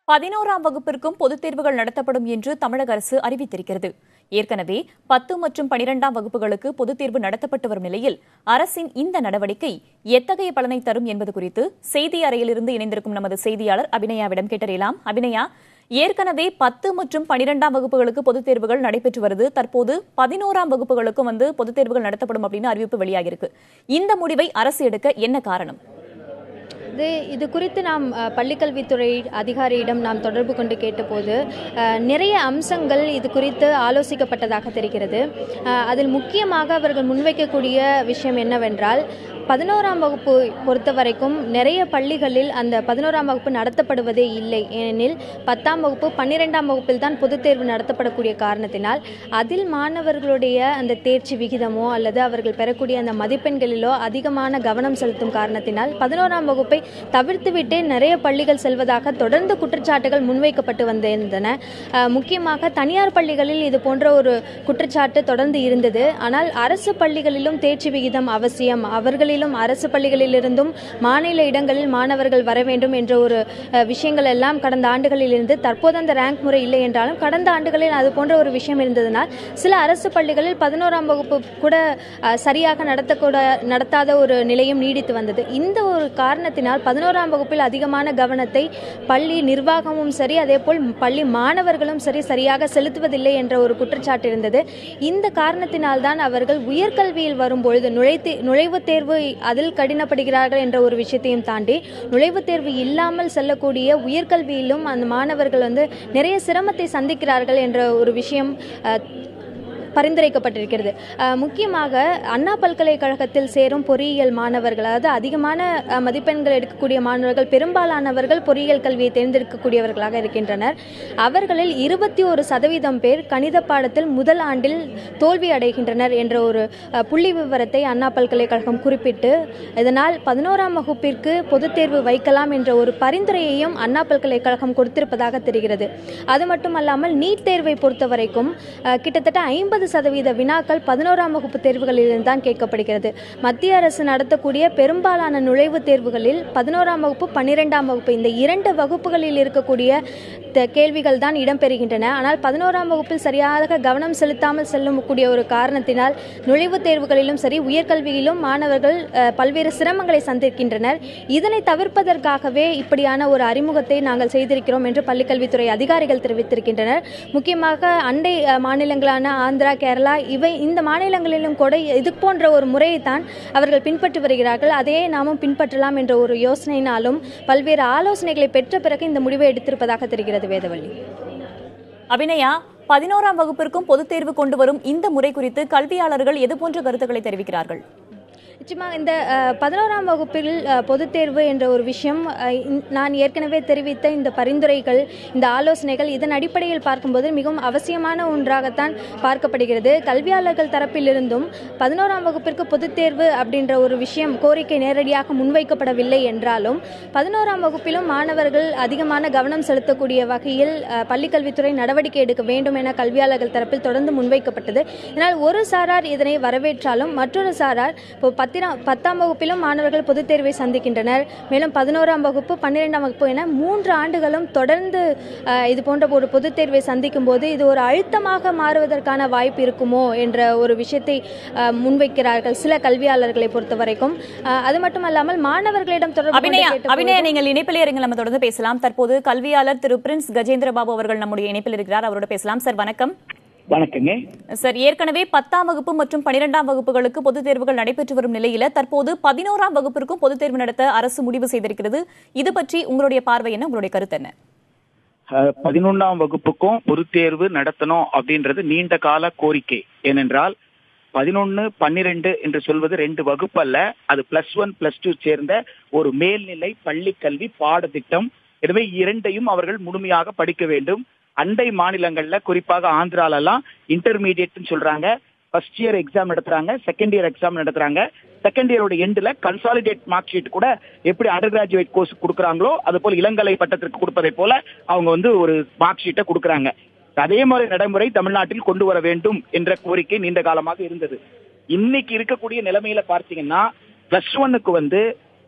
11ஆம் வகுப்பிற்கும் பொதுத் தேர்வுகள் நடத்தப்படும் என்று தமிழக அரசு அறிவித்திருக்கிறது. ஏற்கனவே 10 மற்றும் 12ஆம் வகுப்புகளுக்கு பொதுத் தேர்வு நடத்தப்பட்டு வரும் நிலையில் அரசின் இந்த நடவடிக்கை எத்தகைய பலனை தரும் என்பது குறித்து செய்தி அறையிலிருந்து இணைந்திருக்கும் நமது செய்தியாளர் அபிநயாவிடம் கேட்டறியலாம். அபிநயா, ஏற்கனவே 10 மற்றும் 12ஆம் வகுப்புகளுக்கு பொதுத் தேர்வுகள் நடைபெற்று வருது. தற்போது 11ஆம் வகுப்புகளுக்கும் பொதுத் தேர்வுகள் நடத்தப்படும் அப்படின்னு அறிவிப்பு வெளியாகிருக்கு. இந்த முடிவை அரசு எடுக்க என்ன காரணம்? இது குறித்து நாம் பள்ளிக்கல்வித்துறை அதிகாரியிடம் நாம் தொடர்பு கொண்டு கேட்டபோது நிறைய அம்சங்கள் இது குறித்து ஆலோசிக்கப்பட்டதாக தெரிகிறது. அதில் முக்கியமாக அவர்கள் முன்வைக்கக்கூடிய விஷயம் என்னவென்றால், 11ஆம் வகுப்பு பொறுத்த வரைக்கும் நிறைய பள்ளிகளில் அந்த 11ஆம் வகுப்பு நடத்தப்படுவதே இல்லை. ஏனெனில் 10ஆம் வகுப்பு 12ஆம் வகுப்பில் தான் பொதுத் தேர்வு நடத்தப்படக்கூடிய காரணத்தினால் அதில் மாணவர்களுடைய அந்த தேர்ச்சி விகிதமோ அல்லது அவர்கள் பெறக்கூடிய அந்த மதிப்பெண்களிலோ அதிகமான கவனம் செலுத்தும் காரணத்தினால் 11ஆம் வகுப்பை தவிர்த்துவிட்டே நிறைய பள்ளிகள் செல்வதாக தொடர்ந்து குற்றச்சாட்டுகள் முன்வைக்கப்பட்டு வந்திருந்தன. முக்கியமாக தனியார் பள்ளிகளில் இது போன்ற ஒரு குற்றச்சாட்டு தொடர்ந்து இருந்தது. ஆனால் அரசு பள்ளிகளிலும் தேர்ச்சி விகிதம் அவசியம், அவர்களிலும் அரசு பள்ளிகளிலிருந்தும் மாநில இடங்களில் மாணவர்கள் வர வேண்டும் என்ற ஒரு விஷயங்கள் எல்லாம் கடந்த ஆண்டுகளில் இருந்து, தற்போது அந்த ரேங்க் முறை இல்லை என்றாலும் கடந்த ஆண்டுகளில் அது போன்ற ஒரு விஷயம் இருந்ததனால் சில அரசு பள்ளிகளில் 11ஆம் வகுப்பு கூட சரியாக நடத்தாத ஒரு நிலையும் நீடித்து வந்தது. இந்த ஒரு காரணத்தினால் 11ஆம் வகுப்பில் அதிகமான கவனத்தை பள்ளி நிர்வாகமும் சரி, அதே போல் பள்ளி மாணவர்களும் சரியாக செலுத்துவதில்லை என்ற ஒரு குற்றச்சாட்டு இருந்தது. இந்த காரணத்தினால்தான் அவர்கள் உயர்கல்வியில் வரும்பொழுது நுழைவுத் தேர்வு அதில் கடினப்படுகிறார்கள் என்ற ஒரு விஷயத்தையும் தாண்டி நுழைவுத் தேர்வு இல்லாமல் செல்லக்கூடிய உயர்கல்வியிலும் அந்த மாணவர்கள் நிறைய சிரமத்தை சந்திக்கிறார்கள் என்ற ஒரு விஷயம் பரிந்துரைக்கப்பட்டிருக்கிறது. முக்கியமாக அண்ணா பல்கலைக்கழகத்தில் சேரும் பொறியியல் மாணவர்கள், அதாவது அதிகமான மதிப்பெண்கள் எடுக்கக்கூடிய மாணவர்கள் பெரும்பாலானவர்கள் பொறியியல் கல்வியை தேர்ந்தெடுக்கக்கூடியவர்களாக இருக்கின்றனர். அவர்களில் 21% பேர் கணித பாடத்தில் முதல் ஆண்டில் தோல்வி அடைகின்றனர் என்ற ஒரு புள்ளி விவரத்தை அண்ணா பல்கலைக்கழகம் குறிப்பிட்டு, இதனால் 11ஆம் வகுப்பிற்கு பொதுத் தேர்வு வைக்கலாம் என்ற ஒரு பரிந்துரையையும் அண்ணா பல்கலைக்கழகம் கொடுத்திருப்பதாக தெரிகிறது. அது மட்டுமல்லாமல் நீட் தேர்வை பொறுத்தவரைக்கும் கிட்டத்தட்ட 50% வினாக்கள் 11ஆம் வகுப்பு தேர்வுகளில் தான் கேட்கப்படுகிறது. மத்திய அரசு நடத்தக்கூடிய பெரும்பாலான நுழைவுத் தேர்வுகளில் 11ஆம் வகுப்பு 12ஆம் வகுப்பு இந்த 2 வகுப்புகளில் இருக்கக்கூடிய கேள்விகள் தான் இடம்பெறுகின்றன. ஆனால் 11ஆம் வகுப்பில் சரியாக கவனம் செலுத்தாமல் செல்லக்கூடிய ஒரு காரணத்தினால் நுழைவுத் தேர்வுகளிலும் சரி உயர்கல்வியிலும் மாணவர்கள் பல்வேறு சிரமங்களை சந்திக்கின்றனர். இதனை தவிர்ப்பதற்காகவே இப்படியான ஒரு அறிமுகத்தை நாங்கள் செய்திருக்கிறோம் என்று பள்ளிக்கல்வித்துறை அதிகாரிகள் தெரிவித்திருக்கின்றனர். முக்கியமாக அண்டை மாநிலங்களான ஆந்திரா, கேரளா இந்த மாநிலங்களிலும் கூட இது போன்ற ஒரு முறையைத்தான் அவர்கள் பின்பற்றி வருகிறார்கள். அதையே நாமும் பின்பற்றலாம் என்ற ஒரு யோசனையினாலும் பல்வேறு ஆலோசனைகளை பெற்ற பிறகு இந்த முடிவை எடுத்திருப்பதாக தெரிகிறது. வேதவள்ளி. அபிநயா, 11ஆம் வகுப்பிற்கும் பொதுத் தேர்வு கொண்டு வரும் இந்த முறை குறித்து கல்வியாளர்கள் எது போன்ற கருத்துக்களை தெரிவிக்கிறார்கள்? நிச்சயமாக இந்த 11ஆம் வகுப்பில் பொதுத் தேர்வு என்ற ஒரு விஷயம், நான் ஏற்கனவே தெரிவித்த இந்த பரிந்துரைகள், இந்த ஆலோசனைகள் இதன் அடிப்படையில் பார்க்கும்போது மிகவும் அவசியமான ஒன்றாகத்தான் பார்க்கப்படுகிறது. கல்வியாளர்கள் தரப்பிலிருந்தும் 11ஆம் வகுப்பிற்கு பொதுத் தேர்வு அப்படின்ற ஒரு விஷயம் கோரிக்கை நேரடியாக முன்வைக்கப்படவில்லை என்றாலும் 11ஆம் வகுப்பிலும் மாணவர்கள் அதிகமான கவனம் செலுத்தக்கூடிய வகையில் பள்ளிக்கல்வித்துறை நடவடிக்கை எடுக்க வேண்டும் என கல்வியாளர்கள் தரப்பில் தொடர்ந்து முன்வைக்கப்பட்டது. இதனால் ஒரு சாரார் இதனை வரவேற்றாலும் மற்றொரு சாரார் 10ஆம் வகுப்பிலும் மாணவர்கள் பொதுத் தேர்வை சந்திக்கின்றனர். மேலும் 11ஆம் வகுப்பு 12ஆம் வகுப்பு என 3 ஆண்டுகளும் தொடர்ந்து இது போன்ற ஒரு பொதுத் தேர்வை சந்திக்கும் போது இது ஒரு அழுத்தமாக மாறுவதற்கான வாய்ப்பு இருக்குமோ என்ற ஒரு விஷயத்தை முன்வைக்கிறார்கள் சில கல்வியாளர்களை பொறுத்தவரைக்கும். அது மட்டுமல்லாமல் மாணவர்களிடம் அபிநயா, நீங்கள் இணைப்பில் இருங்கள், நம்ம தொடர்ந்து பேசலாம். தற்போது கல்வியாளர் திரு பிரின்ஸ் கஜேந்திரபாபு அவர்கள் நம்முடைய இணைப்பில் இருக்கிறார். அவரோட பேசலாம். சார் வணக்கம். வணக்கங்க சார். ஏற்கனவே 10ஆம் வகுப்பு மற்றும் 12ஆம் வகுப்புகளுக்கு பொதுத் தேர்வுகள் நடைபெற்று வரும் நிலையில தற்போது 11ஆம் வகுப்பிற்கும் பொதுத் தேர்வு நடத்த அரசு முடிவு செய்திருக்கிறது. இது பற்றி உங்களுடைய பார்வை என்ன, உங்களுடைய கருத்து என்ன? 11ஆம் வகுப்புக்கும் பொதுத் தேர்வு நடத்தணும் அப்படின்றது நீண்ட கால கோரிக்கை. ஏனென்றால் 11, 12 என்று சொல்வது 2 வகுப்பு அல்ல, அது +1, +2 சேர்ந்த ஒரு மேல்நிலை பள்ளி கல்வி பாடத்திட்டம். எனவே இரண்டையும் அவர்கள் முழுமையாக படிக்க வேண்டும். அண்டை மாநிலங்கள்ல குறிப்பாக ஆந்திரால எல்லாம் இன்டர்மீடியட் சொல்றாங்க, ஃபர்ஸ்ட் இயர் எக்ஸாம் நடத்துறாங்க, செகண்ட் இயர் எக்ஸாம் நடத்துறாங்க. செகண்ட் இயரோட எண்ட்ல கன்சாலிடேட் மார்க் ஷீட் கூட எப்படி அண்டர் கிராஜுவேட் கோர்ஸ் கொடுக்குறாங்களோ அது போல இளங்கலை பட்டத்திற்கு கொடுப்பதை போல அவங்க ஒரு மார்க் ஷீட்டை கொடுக்குறாங்க. அதே மாதிரி நடைமுறை தமிழ்நாட்டில் கொண்டு வர வேண்டும் என்ற கோரிக்கை நீண்ட காலமாக இருந்தது. இன்னைக்கு இருக்கக்கூடிய நிலைமையில பார்த்தீங்கன்னா +1க்கு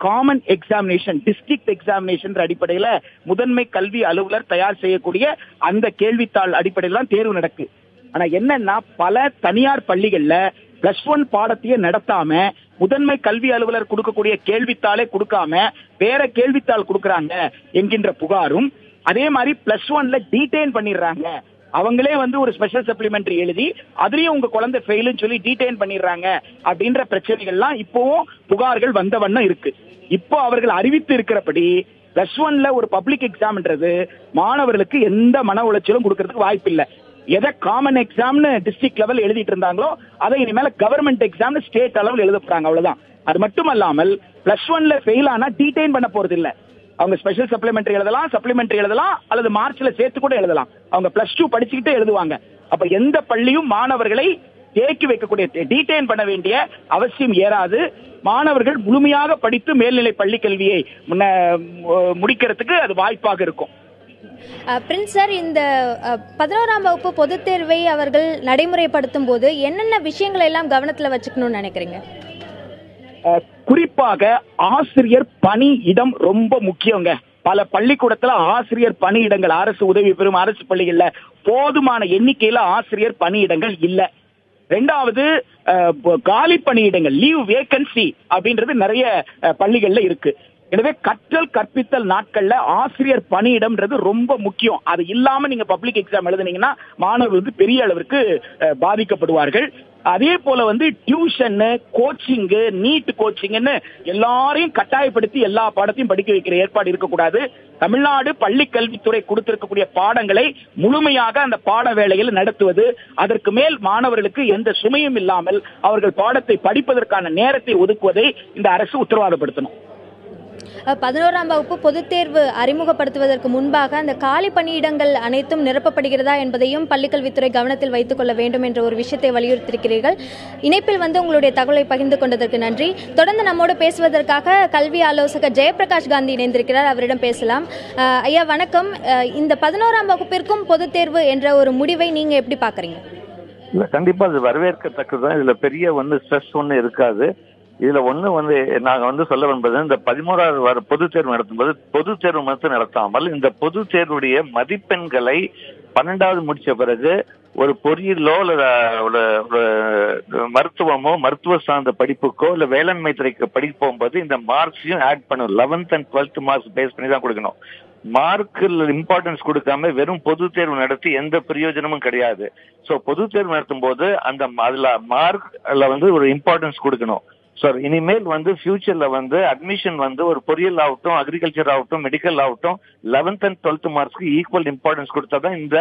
காமன் எக்ஸாமினேஷன், டிஸ்ட்ரிக்ட் எக்ஸாமினேஷன் அடிப்படையில முதன்மை கல்வி அலுவலர் தயார் செய்யக்கூடிய அந்த கேள்வித்தாள் அடிப்படையில் தான் தேர்வு நடக்கு. ஆனா என்னன்னா, பல தனியார் பள்ளிகள்ல +1 பாடத்தையே நடத்தாம முதன்மை கல்வி அலுவலர் கொடுக்கக்கூடிய கேள்வித்தாளே கொடுக்காம வேற கேள்வித்தாள் கொடுக்கறாங்க என்கின்ற புகாரும், அதே மாதிரி +1ல டீடைன் பண்ணிடுறாங்க, அவங்களே ஒரு ஸ்பெஷல் சப்ளிமெண்டரி எழுதி அதுலயும் உங்க குழந்தை ஃபெயில்னு சொல்லி டீடைன் பண்ணிடுறாங்க அப்படின்ற பிரச்சனைகள்லாம் இப்போவும் புகார்கள் வந்த வண்ணம் இருக்கு. இப்போ அவர்கள் அறிவித்து இருக்கிறபடி +1ல ஒரு பப்ளிக் எக்ஸாம்ன்றது மாணவர்களுக்கு எந்த மன உளைச்சலும் கொடுக்கறதுக்கு வாய்ப்பு இல்லை. எதை காமன் எக்ஸாம்னு டிஸ்ட்ரிக்ட் லெவல் எழுதிட்டு இருந்தாங்களோ அதை இனிமேல கவர்மெண்ட் எக்ஸாம்னு ஸ்டேட் அளவில் எழுத போறாங்க, அவ்வளவுதான். அது மட்டும் அல்லாமல் +1ல ஃபெயில் ஆனா டீடைன் பண்ண போறது இல்ல. அவங்க ஸ்பெஷல் சப்ளிமெண்டரி எழுதலாம், சப்ளிமெண்டரி எழுதலாம், அல்லது மார்ச்ல சேர்த்து கூட எழுதலாம். அவங்க +2 படிச்சுக்கிட்டே எழுதுவாங்க. அப்ப எந்த பள்ளியும் மாணவர்களை தேக்கி வைக்கக்கூடிய, டீடைன் பண்ண வேண்டிய அவசியம் ஏறாது. மாணவர்கள் முழுமையாக படித்து மேல்நிலை பள்ளி கல்வியை முடிக்கிறதுக்கு அது வாய்ப்பாக இருக்கும். பிரின்ஸ் சார், இந்த 11ஆம் வகுப்பு பொதுத் தேர்வை அவர்கள் நடைமுறைப்படுத்தும் போது என்னென்ன விஷயங்களை எல்லாம் கவனத்தில் வச்சுக்கணும்னு நினைக்கிறீங்க? குறிப்பாக ஆசிரியர் பணி இடம் ரொம்ப முக்கியங்க. பல பள்ளிக்கூடத்துல ஆசிரியர் பணியிடங்கள், அரசு உதவி பெறும் அரசு பள்ளிகள்ல போதுமான எண்ணிக்கையில ஆசிரியர் பணியிடங்கள் இல்ல. ரெண்டாவது, காலி பணியிடங்கள், லீவ் வேகன்சி அப்படின்றது நிறைய பள்ளிகள்ல இருக்கு. எனவே கற்றல் கற்பித்தல் நாட்கள்ல ஆசிரியர் பணியிடம்ன்றது ரொம்ப முக்கியம். அது இல்லாம நீங்க பப்ளிக் எக்ஸாம் எழுதுனீங்கன்னா மாணவர்கள் பெரிய அளவிற்கு பாதிக்கப்படுவார்கள். அதே போல டியூஷன், கோச்சிங், நீட் கோச்சிங்னு எல்லாரையும் கட்டாயப்படுத்தி எல்லா பாடத்தையும் படிக்க வைக்கிற ஏற்பாடு இருக்கக்கூடாது. தமிழ்நாடு பள்ளி கல்வித்துறை கொடுத்திருக்கக்கூடிய பாடங்களை முழுமையாக அந்த பாட வேளையில் நடத்துவது, அதற்கு மேல் மாணவர்களுக்கு எந்த சுமையும் இல்லாமல் அவர்கள் பாடத்தை படிப்பதற்கான நேரத்தை ஒதுக்குவதை இந்த அரசு உத்தரவாதப்படுத்தணும். 11ஆம் வகுப்பு பொதுத் தேர்வு அறிமுகப்படுத்துவதற்கு முன்பாக அந்த காலி பணியிடங்கள் அனைத்தும் நிரப்பப்படுகிறதா என்பதையும் பள்ளிக்கல்வித்துறை கவனத்தில் வைத்துக் கொள்ள வேண்டும் என்ற ஒரு விஷயத்தை வலியுறுத்தியிருக்கிறீர்கள். இணைப்பில் உங்களுடைய தகவலை பகிர்ந்து கொண்டதற்கு நன்றி. தொடர்ந்து நம்மோடு பேசுவதற்காக கல்வி ஆலோசகர் ஜெயபிரகாஷ் காந்தி இணைந்திருக்கிறார், அவரிடம் பேசலாம். ஐயா வணக்கம். இந்த 11ஆம் வகுப்பிற்கும் பொதுத் தேர்வு என்ற ஒரு முடிவை நீங்க எப்படி பாக்குறீங்க? இல்ல, கண்டிப்பா அது வரவேற்கத்தக்கதான். இதுல பெரிய ஸ்ட்ரெஸ் ஒண்ணு இருக்காது. இதுல நாங்க சொல்ல என்பது, இந்த 11வது பொதுத் தேர்வு நடத்தும்போது பொதுத் தேர்வு மட்டும் நடத்தாமல் இந்த பொது தேர்வுடைய மதிப்பெண்களை 12வது முடிச்ச பிறகு ஒரு பொறியியலோ மருத்துவமோ மருத்துவ சார்ந்த படிப்புக்கோ இல்ல வேளாண்மை துறைக்கு படிக்க போகும்போது இந்த மார்க்ஸையும் ஆட் பண்ணும். 11th and 12th marks base பண்ணி தான் கொடுக்கணும். மார்க்கில் இம்பார்ட்டன்ஸ் கொடுக்காம வெறும் பொது தேர்வு நடத்தி எந்த பிரயோஜனமும் கிடையாது. சோ பொது தேர்வு நடத்தும் போது அதுல மார்க்ல ஒரு இம்பார்ட்டன்ஸ் கொடுக்கணும். ஸோ இனிமேல் ஃபியூச்சர்ல அட்மிஷன் ஒரு பொறியியல் ஆகட்டும், அக்ரிகல்ச்சர் ஆகட்டும், மெடிக்கல் ஆகட்டும் 11th and 12th மார்க்ஸ்க்கு equal importance கொடுத்தாதான் இந்த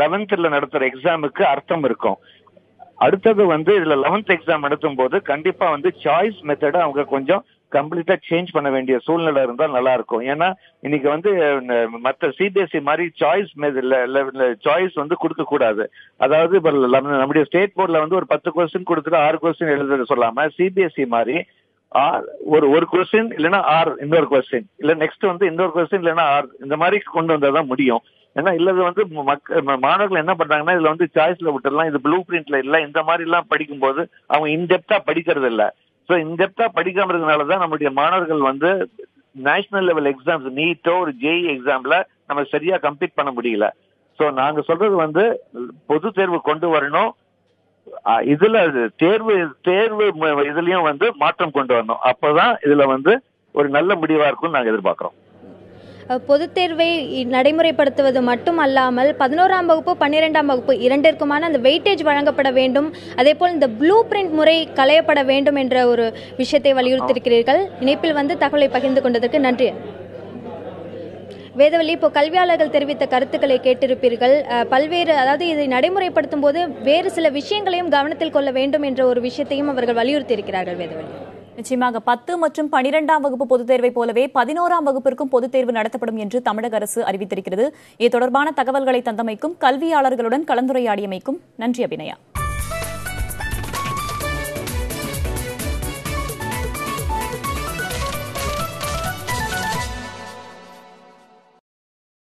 11th நடத்துற எக்ஸாமுக்கு அர்த்தம் இருக்கும். அடுத்தது இதுல 11th எக்ஸாம் நடத்தும் போது கண்டிப்பா சாய்ஸ் மெத்தட அவங்க கொஞ்சம் கம்ப்ளீட்டா சேஞ்ச் பண்ண வேண்டிய சூழ்நிலை இருந்தால் நல்லா இருக்கும். ஏன்னா இன்னைக்கு மற்ற சிபிஎஸ்இ மாதிரி சாய்ஸ் கொடுக்க கூடாது. அதாவது நம்முடைய ஸ்டேட் போர்ட்ல ஒரு 10 கொஸ்டின் கொடுத்துட்டு 6 கொஸ்டின் எழுத சொல்லாம சிபிஎஸ்இ மாதிரி ஒரு கொஸ்டின் இல்லைன்னா 6 இன்னொரு கொஸ்டின், இல்ல நெக்ஸ்ட் இன்னொரு கொஸ்டின் இல்லைன்னா 6 இந்த மாதிரி கொண்டு வந்தாதான் முடியும். ஏன்னா இல்லது மாணவர்கள் என்ன பண்றாங்கன்னா இதுல சாய்ஸ்ல விட்டுலாம், இது ப்ளூ பிரிண்ட்ல இல்ல, இந்த மாதிரி எல்லாம் படிக்கும்போது அவங்க இன்டெப்தா படிக்கிறது இல்ல. சோ இன்டெப்தா படிக்காம இருக்கிறதுனாலதான் நம்மளுடைய மாணவர்கள் நேஷனல் லெவல் எக்ஸாம்ஸ், நீட்டோ ஒரு ஜேஇ எக்ஸாம்ல நம்ம சரியா கம்ப்ளீட் பண்ண முடியல. சோ நாங்க சொல்றது பொது தேர்வு கொண்டு வரணும். இதுல தேர்வு இதுலயும் மாற்றம் கொண்டு வரணும். அப்பதான் இதுல ஒரு நல்ல முடிவா இருக்கும்னு நாங்க எதிர்பார்க்கிறோம். பொதுத் தேர்வை நடைமுறைப்படுத்துவது மட்டுமல்லாமல் 11ஆம் வகுப்பு 12ஆம் வகுப்பு இரண்டிற்குமான அந்த வெயிட்டேஜ் வழங்கப்பட வேண்டும். அதே போல் இந்த ப்ளூ பிரிண்ட் முறை களையப்பட வேண்டும் என்ற ஒரு விஷயத்தை வலியுறுத்தியிருக்கிறீர்கள். இணைப்பில் தகவலை பகிர்ந்து கொண்டதற்கு நன்றி. வேதவள்ளி, இப்போ கல்வியாளர்கள் தெரிவித்த கருத்துக்களை கேட்டிருப்பீர்கள். பல்வேறு, அதாவது இதை நடைமுறைப்படுத்தும் போது வேறு சில விஷயங்களையும் கவனத்தில் கொள்ள வேண்டும் என்ற ஒரு விஷயத்தையும் அவர்கள் வலியுறுத்தி இருக்கிறார்கள். வேதவள்ளி, நிச்சயமாக 10 மற்றும் 12ஆம் வகுப்பு பொதுத் தேர்வை போலவே 11ஆம் வகுப்பிற்கும் பொதுத் தேர்வு நடத்தப்படும் என்று தமிழக அரசு அறிவித்திருக்கிறது. இது தொடர்பான தகவல்களை தந்தமைக்கும் கல்வியாளர்களுடன் கலந்துரையாடியமைக்கும் நன்றி அபிநயா.